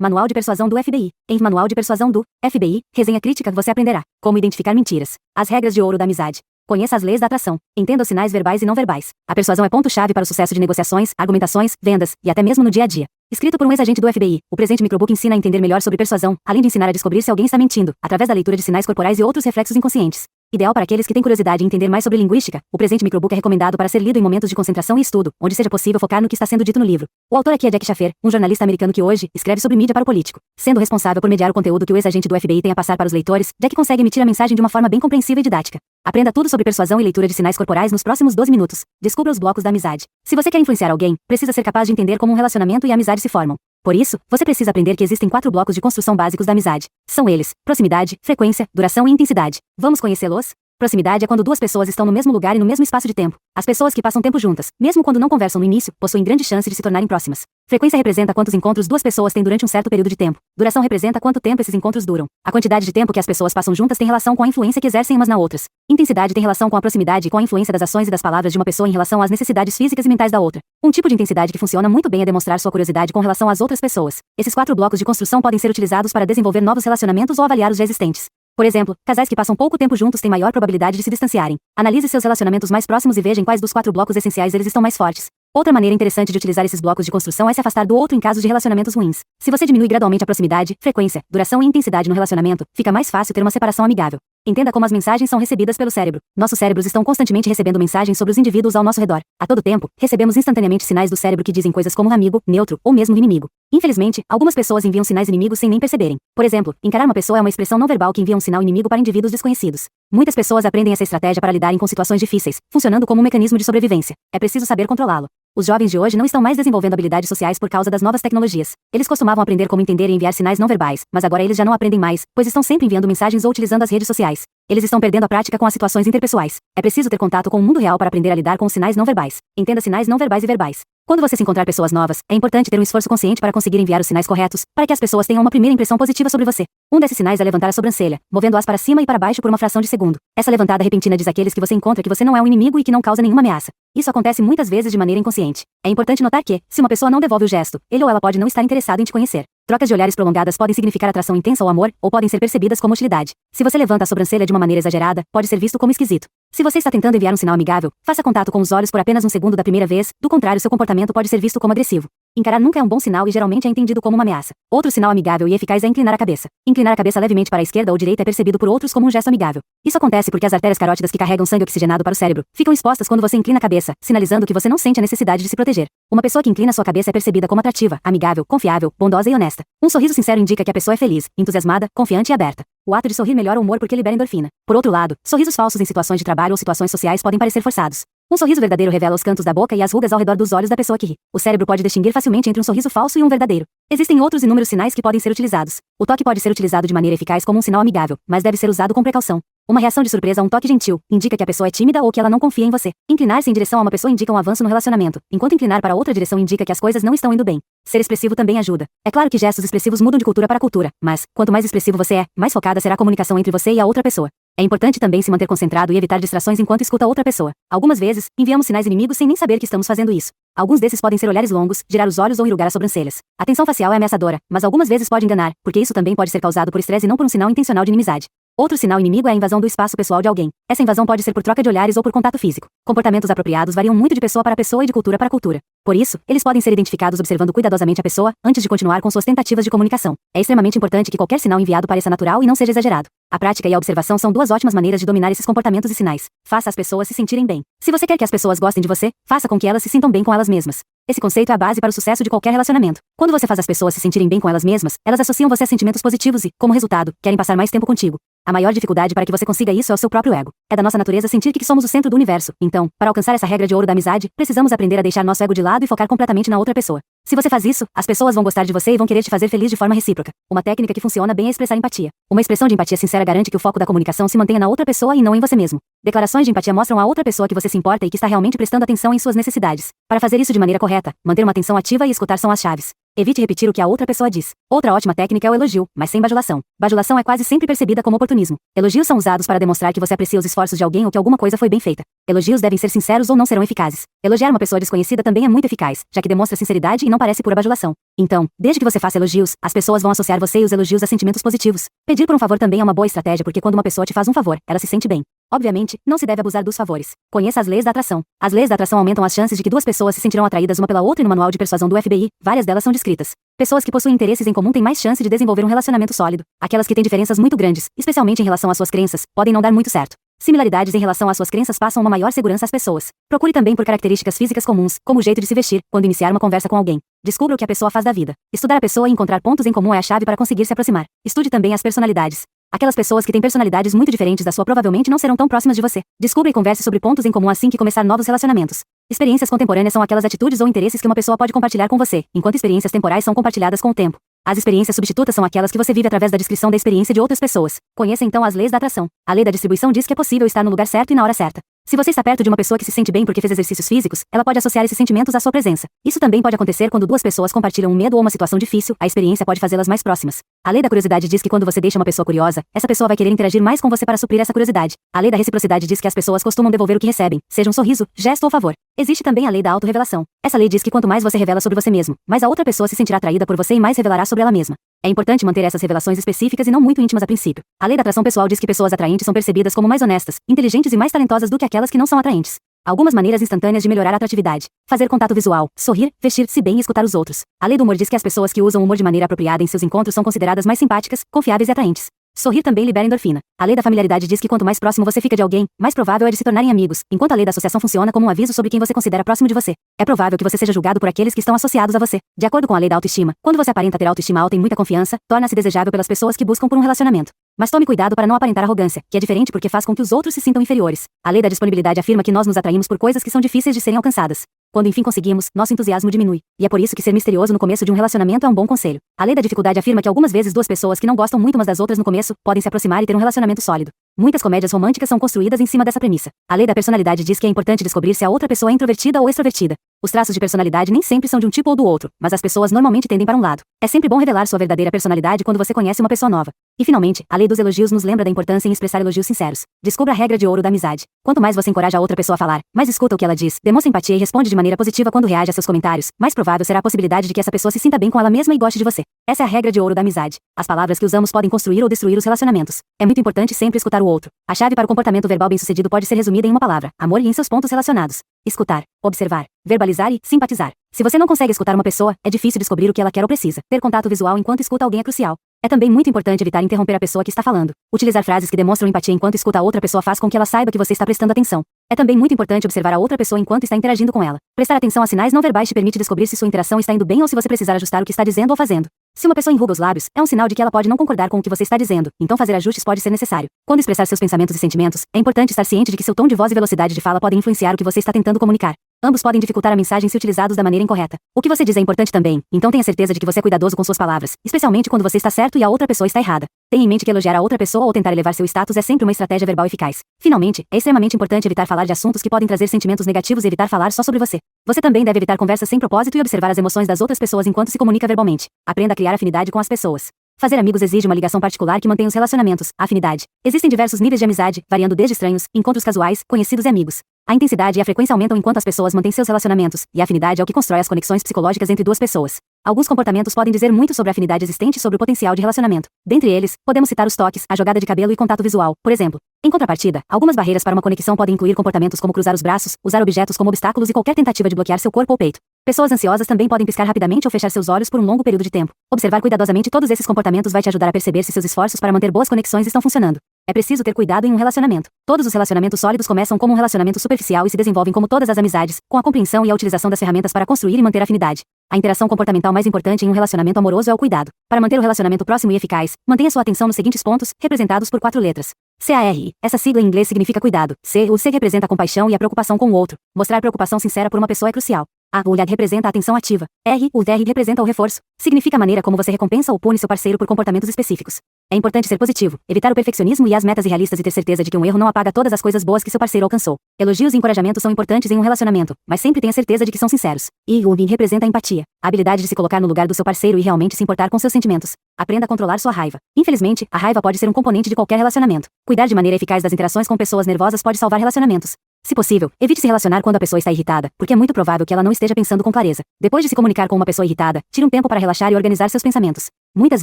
Manual de Persuasão do FBI. Em Manual de Persuasão do FBI, resenha crítica, você aprenderá como identificar mentiras, as regras de ouro da amizade. Conheça as leis da atração. Entenda os sinais verbais e não verbais. A persuasão é ponto-chave para o sucesso de negociações, argumentações, vendas e até mesmo no dia a dia. Escrito por um ex-agente do FBI, o presente microbook ensina a entender melhor sobre persuasão, além de ensinar a descobrir se alguém está mentindo, através da leitura de sinais corporais e outros reflexos inconscientes. Ideal para aqueles que têm curiosidade em entender mais sobre linguística, o presente microbook é recomendado para ser lido em momentos de concentração e estudo, onde seja possível focar no que está sendo dito no livro. O autor aqui é Jack Schaffer, um jornalista americano que hoje escreve sobre mídia para o político. Sendo responsável por mediar o conteúdo que o ex-agente do FBI tem a passar para os leitores, Jack consegue emitir a mensagem de uma forma bem compreensível e didática. Aprenda tudo sobre persuasão e leitura de sinais corporais nos próximos 12 minutos. Descubra os blocos da amizade. Se você quer influenciar alguém, precisa ser capaz de entender como um relacionamento e a amizade se formam. Por isso, você precisa aprender que existem 4 blocos de construção básicos da amizade. São eles: proximidade, frequência, duração e intensidade. Vamos conhecê-los? Proximidade é quando duas pessoas estão no mesmo lugar e no mesmo espaço de tempo. As pessoas que passam tempo juntas, mesmo quando não conversam no início, possuem grande chance de se tornarem próximas. Frequência representa quantos encontros duas pessoas têm durante um certo período de tempo. Duração representa quanto tempo esses encontros duram. A quantidade de tempo que as pessoas passam juntas tem relação com a influência que exercem umas nas outras. Intensidade tem relação com a proximidade e com a influência das ações e das palavras de uma pessoa em relação às necessidades físicas e mentais da outra. Um tipo de intensidade que funciona muito bem é demonstrar sua curiosidade com relação às outras pessoas. Esses 4 blocos de construção podem ser utilizados para desenvolver novos relacionamentos ou avaliar os já existentes. Por exemplo, casais que passam pouco tempo juntos têm maior probabilidade de se distanciarem. Analise seus relacionamentos mais próximos e veja em quais dos 4 blocos essenciais eles estão mais fortes. Outra maneira interessante de utilizar esses blocos de construção é se afastar do outro em casos de relacionamentos ruins. Se você diminui gradualmente a proximidade, frequência, duração e intensidade no relacionamento, fica mais fácil ter uma separação amigável. Entenda como as mensagens são recebidas pelo cérebro. Nossos cérebros estão constantemente recebendo mensagens sobre os indivíduos ao nosso redor. A todo tempo, recebemos instantaneamente sinais do cérebro que dizem coisas como amigo, neutro ou mesmo inimigo. Infelizmente, algumas pessoas enviam sinais inimigos sem nem perceberem. Por exemplo, encarar uma pessoa é uma expressão não verbal que envia um sinal inimigo para indivíduos desconhecidos. Muitas pessoas aprendem essa estratégia para lidarem com situações difíceis, funcionando como um mecanismo de sobrevivência. É preciso saber controlá-lo. Os jovens de hoje não estão mais desenvolvendo habilidades sociais por causa das novas tecnologias. Eles costumavam aprender como entender e enviar sinais não verbais, mas agora eles já não aprendem mais, pois estão sempre enviando mensagens ou utilizando as redes sociais. Eles estão perdendo a prática com as situações interpessoais. É preciso ter contato com o mundo real para aprender a lidar com os sinais não verbais. Entenda sinais não verbais e verbais. Quando você se encontrar pessoas novas, é importante ter um esforço consciente para conseguir enviar os sinais corretos, para que as pessoas tenham uma primeira impressão positiva sobre você. Um desses sinais é levantar a sobrancelha, movendo-as para cima e para baixo por uma fração de segundo. Essa levantada repentina diz àqueles que você encontra que você não é um inimigo e que não causa nenhuma ameaça. Isso acontece muitas vezes de maneira inconsciente. É importante notar que, se uma pessoa não devolve o gesto, ele ou ela pode não estar interessado em te conhecer. Trocas de olhares prolongadas podem significar atração intensa ou amor, ou podem ser percebidas como hostilidade. Se você levanta a sobrancelha de uma maneira exagerada, pode ser visto como esquisito. Se você está tentando enviar um sinal amigável, faça contato com os olhos por apenas um segundo da primeira vez, do contrário seu comportamento pode ser visto como agressivo. Encarar nunca é um bom sinal e geralmente é entendido como uma ameaça. Outro sinal amigável e eficaz é inclinar a cabeça. Inclinar a cabeça levemente para a esquerda ou direita é percebido por outros como um gesto amigável. Isso acontece porque as artérias carótidas que carregam sangue oxigenado para o cérebro ficam expostas quando você inclina a cabeça, sinalizando que você não sente a necessidade de se proteger. Uma pessoa que inclina sua cabeça é percebida como atrativa, amigável, confiável, bondosa e honesta. Um sorriso sincero indica que a pessoa é feliz, entusiasmada, confiante e aberta. O ato de sorrir melhora o humor porque libera endorfina. Por outro lado, sorrisos falsos em situações de trabalho ou situações sociais podem parecer forçados. Um sorriso verdadeiro revela os cantos da boca e as rugas ao redor dos olhos da pessoa que ri. O cérebro pode distinguir facilmente entre um sorriso falso e um verdadeiro. Existem outros inúmeros sinais que podem ser utilizados. O toque pode ser utilizado de maneira eficaz como um sinal amigável, mas deve ser usado com precaução. Uma reação de surpresa a um toque gentil indica que a pessoa é tímida ou que ela não confia em você. Inclinar-se em direção a uma pessoa indica um avanço no relacionamento, enquanto inclinar para outra direção indica que as coisas não estão indo bem. Ser expressivo também ajuda. É claro que gestos expressivos mudam de cultura para cultura, mas, quanto mais expressivo você é, mais focada será a comunicação entre você e a outra pessoa. É importante também se manter concentrado e evitar distrações enquanto escuta outra pessoa. Algumas vezes, enviamos sinais inimigos sem nem saber que estamos fazendo isso. Alguns desses podem ser olhares longos, girar os olhos ou enrugar as sobrancelhas. A tensão facial é ameaçadora, mas algumas vezes pode enganar, porque isso também pode ser causado por estresse e não por um sinal intencional de inimizade. Outro sinal inimigo é a invasão do espaço pessoal de alguém. Essa invasão pode ser por troca de olhares ou por contato físico. Comportamentos apropriados variam muito de pessoa para pessoa e de cultura para cultura. Por isso, eles podem ser identificados observando cuidadosamente a pessoa, antes de continuar com suas tentativas de comunicação. É extremamente importante que qualquer sinal enviado pareça natural e não seja exagerado. A prática e a observação são 2 ótimas maneiras de dominar esses comportamentos e sinais. Faça as pessoas se sentirem bem. Se você quer que as pessoas gostem de você, faça com que elas se sintam bem com elas mesmas. Esse conceito é a base para o sucesso de qualquer relacionamento. Quando você faz as pessoas se sentirem bem com elas mesmas, elas associam você a sentimentos positivos e, como resultado, querem passar mais tempo contigo. A maior dificuldade para que você consiga isso é o seu próprio ego. É da nossa natureza sentir que somos o centro do universo. Então, para alcançar essa regra de ouro da amizade, precisamos aprender a deixar nosso ego de lado e focar completamente na outra pessoa. Se você faz isso, as pessoas vão gostar de você e vão querer te fazer feliz de forma recíproca. Uma técnica que funciona bem é expressar empatia. Uma expressão de empatia sincera garante que o foco da comunicação se mantenha na outra pessoa e não em você mesmo. Declarações de empatia mostram à outra pessoa que você se importa e que está realmente prestando atenção em suas necessidades. Para fazer isso de maneira correta, manter uma atenção ativa e escutar são as chaves. Evite repetir o que a outra pessoa diz. Outra ótima técnica é o elogio, mas sem bajulação. Bajulação é quase sempre percebida como oportunismo. Elogios são usados para demonstrar que você aprecia os esforços de alguém ou que alguma coisa foi bem feita. Elogios devem ser sinceros ou não serão eficazes. Elogiar uma pessoa desconhecida também é muito eficaz, já que demonstra sinceridade e não parece pura bajulação. Então, desde que você faça elogios, as pessoas vão associar você e os elogios a sentimentos positivos. Pedir por um favor também é uma boa estratégia porque quando uma pessoa te faz um favor, ela se sente bem. Obviamente, não se deve abusar dos favores. Conheça as leis da atração. As leis da atração aumentam as chances de que duas pessoas se sentirão atraídas uma pela outra e no manual de persuasão do FBI, várias delas são descritas. Pessoas que possuem interesses em comum têm mais chance de desenvolver um relacionamento sólido. Aquelas que têm diferenças muito grandes, especialmente em relação às suas crenças, podem não dar muito certo. Similaridades em relação às suas crenças passam uma maior segurança às pessoas. Procure também por características físicas comuns, como o jeito de se vestir, quando iniciar uma conversa com alguém. Descubra o que a pessoa faz da vida. Estudar a pessoa e encontrar pontos em comum é a chave para conseguir se aproximar. Estude também as personalidades. Aquelas pessoas que têm personalidades muito diferentes da sua provavelmente não serão tão próximas de você. Descubra e converse sobre pontos em comum assim que começar novos relacionamentos. Experiências contemporâneas são aquelas atitudes ou interesses que uma pessoa pode compartilhar com você, enquanto experiências temporais são compartilhadas com o tempo. As experiências substitutas são aquelas que você vive através da descrição da experiência de outras pessoas. Conheça então as leis da atração. A lei da distribuição diz que é possível estar no lugar certo e na hora certa. Se você está perto de uma pessoa que se sente bem porque fez exercícios físicos, ela pode associar esses sentimentos à sua presença. Isso também pode acontecer quando duas pessoas compartilham um medo ou uma situação difícil, a experiência pode fazê-las mais próximas. A lei da curiosidade diz que quando você deixa uma pessoa curiosa, essa pessoa vai querer interagir mais com você para suprir essa curiosidade. A lei da reciprocidade diz que as pessoas costumam devolver o que recebem, seja um sorriso, gesto ou favor. Existe também a lei da autorrevelação. Essa lei diz que quanto mais você revela sobre você mesmo, mais a outra pessoa se sentirá atraída por você e mais revelará sobre ela mesma. É importante manter essas revelações específicas e não muito íntimas a princípio. A lei da atração pessoal diz que pessoas atraentes são percebidas como mais honestas, inteligentes e mais talentosas do que aquelas que não são atraentes. Algumas maneiras instantâneas de melhorar a atratividade. Fazer contato visual, sorrir, vestir-se bem e escutar os outros. A lei do humor diz que as pessoas que usam o humor de maneira apropriada em seus encontros são consideradas mais simpáticas, confiáveis e atraentes. Sorrir também libera endorfina. A lei da familiaridade diz que quanto mais próximo você fica de alguém, mais provável é de se tornarem amigos, enquanto a lei da associação funciona como um aviso sobre quem você considera próximo de você. É provável que você seja julgado por aqueles que estão associados a você. De acordo com a lei da autoestima, quando você aparenta ter autoestima alta e muita confiança, torna-se desejável pelas pessoas que buscam por um relacionamento. Mas tome cuidado para não aparentar arrogância, que é diferente porque faz com que os outros se sintam inferiores. A lei da disponibilidade afirma que nós nos atraímos por coisas que são difíceis de serem alcançadas. Quando enfim conseguimos, nosso entusiasmo diminui. E é por isso que ser misterioso no começo de um relacionamento é um bom conselho. A lei da dificuldade afirma que algumas vezes duas pessoas que não gostam muito umas das outras no começo podem se aproximar e ter um relacionamento sólido. Muitas comédias românticas são construídas em cima dessa premissa. A lei da personalidade diz que é importante descobrir se a outra pessoa é introvertida ou extrovertida. Os traços de personalidade nem sempre são de um tipo ou do outro, mas as pessoas normalmente tendem para um lado. É sempre bom revelar sua verdadeira personalidade quando você conhece uma pessoa nova. E finalmente, a lei dos elogios nos lembra da importância em expressar elogios sinceros. Descubra a regra de ouro da amizade. Quanto mais você encoraja a outra pessoa a falar, mais escuta o que ela diz, demonstra empatia e responde de maneira positiva quando reage a seus comentários, mais provável será a possibilidade de que essa pessoa se sinta bem com ela mesma e goste de você. Essa é a regra de ouro da amizade. As palavras que usamos podem construir ou destruir os relacionamentos. É muito importante sempre escutar o outro. A chave para o comportamento verbal bem-sucedido pode ser resumida em uma palavra: amor e em seus pontos relacionados. Escutar, observar, verbalizar e simpatizar. Se você não consegue escutar uma pessoa, é difícil descobrir o que ela quer ou precisa. Ter contato visual enquanto escuta alguém é crucial. É também muito importante evitar interromper a pessoa que está falando. Utilizar frases que demonstram empatia enquanto escuta a outra pessoa faz com que ela saiba que você está prestando atenção. É também muito importante observar a outra pessoa enquanto está interagindo com ela. Prestar atenção a sinais não verbais te permite descobrir se sua interação está indo bem ou se você precisar ajustar o que está dizendo ou fazendo. Se uma pessoa enruga os lábios, é um sinal de que ela pode não concordar com o que você está dizendo, então fazer ajustes pode ser necessário. Quando expressar seus pensamentos e sentimentos, é importante estar ciente de que seu tom de voz e velocidade de fala podem influenciar o que você está tentando comunicar. Ambos podem dificultar a mensagem se utilizados da maneira incorreta. O que você diz é importante também, então tenha certeza de que você é cuidadoso com suas palavras, especialmente quando você está certo e a outra pessoa está errada. Tenha em mente que elogiar a outra pessoa ou tentar elevar seu status é sempre uma estratégia verbal eficaz. Finalmente, é extremamente importante evitar falar de assuntos que podem trazer sentimentos negativos e evitar falar só sobre você. Você também deve evitar conversas sem propósito e observar as emoções das outras pessoas enquanto se comunica verbalmente. Aprenda a criar afinidade com as pessoas. Fazer amigos exige uma ligação particular que mantém os relacionamentos, a afinidade. Existem diversos níveis de amizade, variando desde estranhos, encontros casuais, conhecidos e amigos. A intensidade e a frequência aumentam enquanto as pessoas mantêm seus relacionamentos, e a afinidade é o que constrói as conexões psicológicas entre duas pessoas. Alguns comportamentos podem dizer muito sobre a afinidade existente e sobre o potencial de relacionamento. Dentre eles, podemos citar os toques, a jogada de cabelo e contato visual, por exemplo. Em contrapartida, algumas barreiras para uma conexão podem incluir comportamentos como cruzar os braços, usar objetos como obstáculos e qualquer tentativa de bloquear seu corpo ou peito. Pessoas ansiosas também podem piscar rapidamente ou fechar seus olhos por um longo período de tempo. Observar cuidadosamente todos esses comportamentos vai te ajudar a perceber se seus esforços para manter boas conexões estão funcionando. É preciso ter cuidado em um relacionamento. Todos os relacionamentos sólidos começam como um relacionamento superficial e se desenvolvem como todas as amizades, com a compreensão e a utilização das ferramentas para construir e manter a afinidade. A interação comportamental mais importante em um relacionamento amoroso é o cuidado. Para manter o relacionamento próximo e eficaz, mantenha sua atenção nos seguintes pontos, representados por 4 letras. CARE. Essa sigla em inglês significa cuidado. O C representa a compaixão e a preocupação com o outro. Mostrar preocupação sincera por uma pessoa é crucial. A. O LHAG representa a atenção ativa. R. O TR representa o reforço. Significa a maneira como você recompensa ou pune seu parceiro por comportamentos específicos. É importante ser positivo, evitar o perfeccionismo e as metas irrealistas e ter certeza de que um erro não apaga todas as coisas boas que seu parceiro alcançou. Elogios e encorajamentos são importantes em um relacionamento, mas sempre tenha certeza de que são sinceros. E o BIM representa a empatia, a habilidade de se colocar no lugar do seu parceiro e realmente se importar com seus sentimentos. Aprenda a controlar sua raiva. Infelizmente, a raiva pode ser um componente de qualquer relacionamento. Cuidar de maneira eficaz das interações com pessoas nervosas pode salvar relacionamentos. Se possível, evite se relacionar quando a pessoa está irritada, porque é muito provável que ela não esteja pensando com clareza. Depois de se comunicar com uma pessoa irritada, tire um tempo para relaxar e organizar seus pensamentos. Muitas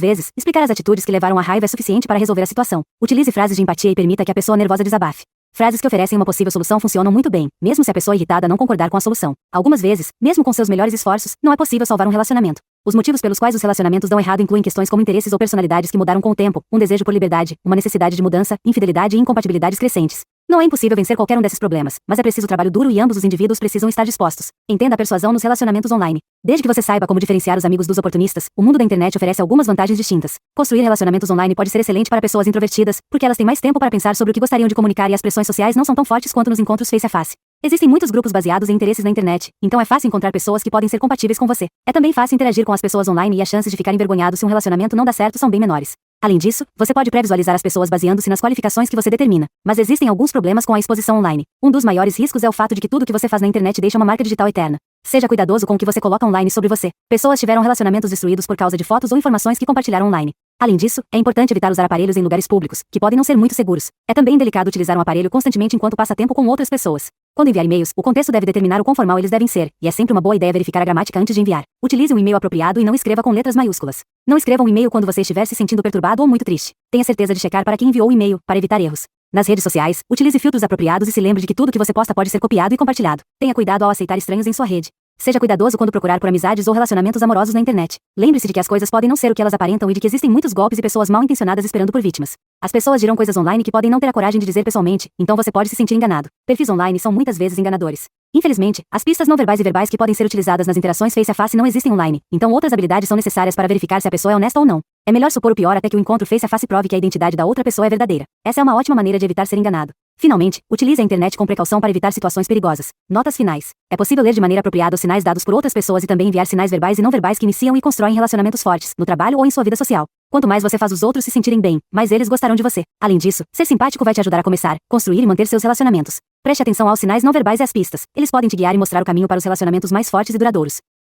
vezes, explicar as atitudes que levaram à raiva é suficiente para resolver a situação. Utilize frases de empatia e permita que a pessoa nervosa desabafe. Frases que oferecem uma possível solução funcionam muito bem, mesmo se a pessoa irritada não concordar com a solução. Algumas vezes, mesmo com seus melhores esforços, não é possível salvar um relacionamento. Os motivos pelos quais os relacionamentos dão errado incluem questões como interesses ou personalidades que mudaram com o tempo, um desejo por liberdade, uma necessidade de mudança, infidelidade e incompatibilidades crescentes. Não é impossível vencer qualquer um desses problemas, mas é preciso trabalho duro e ambos os indivíduos precisam estar dispostos. Entenda a persuasão nos relacionamentos online. Desde que você saiba como diferenciar os amigos dos oportunistas, o mundo da internet oferece algumas vantagens distintas. Construir relacionamentos online pode ser excelente para pessoas introvertidas, porque elas têm mais tempo para pensar sobre o que gostariam de comunicar e as pressões sociais não são tão fortes quanto nos encontros face a face. Existem muitos grupos baseados em interesses na internet, então é fácil encontrar pessoas que podem ser compatíveis com você. É também fácil interagir com as pessoas online e as chances de ficar envergonhado se um relacionamento não dá certo são bem menores. Além disso, você pode pré-visualizar as pessoas baseando-se nas qualificações que você determina. Mas existem alguns problemas com a exposição online. Um dos maiores riscos é o fato de que tudo que você faz na internet deixa uma marca digital eterna. Seja cuidadoso com o que você coloca online sobre você. Pessoas tiveram relacionamentos destruídos por causa de fotos ou informações que compartilharam online. Além disso, é importante evitar usar aparelhos em lugares públicos, que podem não ser muito seguros. É também delicado utilizar um aparelho constantemente enquanto passa tempo com outras pessoas. Quando enviar e-mails, o contexto deve determinar o quão formal eles devem ser, e é sempre uma boa ideia verificar a gramática antes de enviar. Utilize um e-mail apropriado e não escreva com letras maiúsculas. Não escreva um e-mail quando você estiver se sentindo perturbado ou muito triste. Tenha certeza de checar para quem enviou o e-mail, para evitar erros. Nas redes sociais, utilize filtros apropriados e se lembre de que tudo que você posta pode ser copiado e compartilhado. Tenha cuidado ao aceitar estranhos em sua rede. Seja cuidadoso quando procurar por amizades ou relacionamentos amorosos na internet. Lembre-se de que as coisas podem não ser o que elas aparentam e de que existem muitos golpes e pessoas mal intencionadas esperando por vítimas. As pessoas dirão coisas online que podem não ter a coragem de dizer pessoalmente, então você pode se sentir enganado. Perfis online são muitas vezes enganadores. Infelizmente, as pistas não verbais e verbais que podem ser utilizadas nas interações face a face não existem online, então outras habilidades são necessárias para verificar se a pessoa é honesta ou não. É melhor supor o pior até que o encontro face a face prove que a identidade da outra pessoa é verdadeira. Essa é uma ótima maneira de evitar ser enganado. Finalmente, utilize a internet com precaução para evitar situações perigosas. Notas finais. É possível ler de maneira apropriada os sinais dados por outras pessoas e também enviar sinais verbais e não verbais que iniciam e constroem relacionamentos fortes, no trabalho ou em sua vida social. Quanto mais você faz os outros se sentirem bem, mais eles gostarão de você. Além disso, ser simpático vai te ajudar a começar, construir e manter seus relacionamentos. Preste atenção aos sinais não verbais e às pistas. Eles podem te guiar e mostrar o caminho para os relacionamentos mais fortes e duradouros.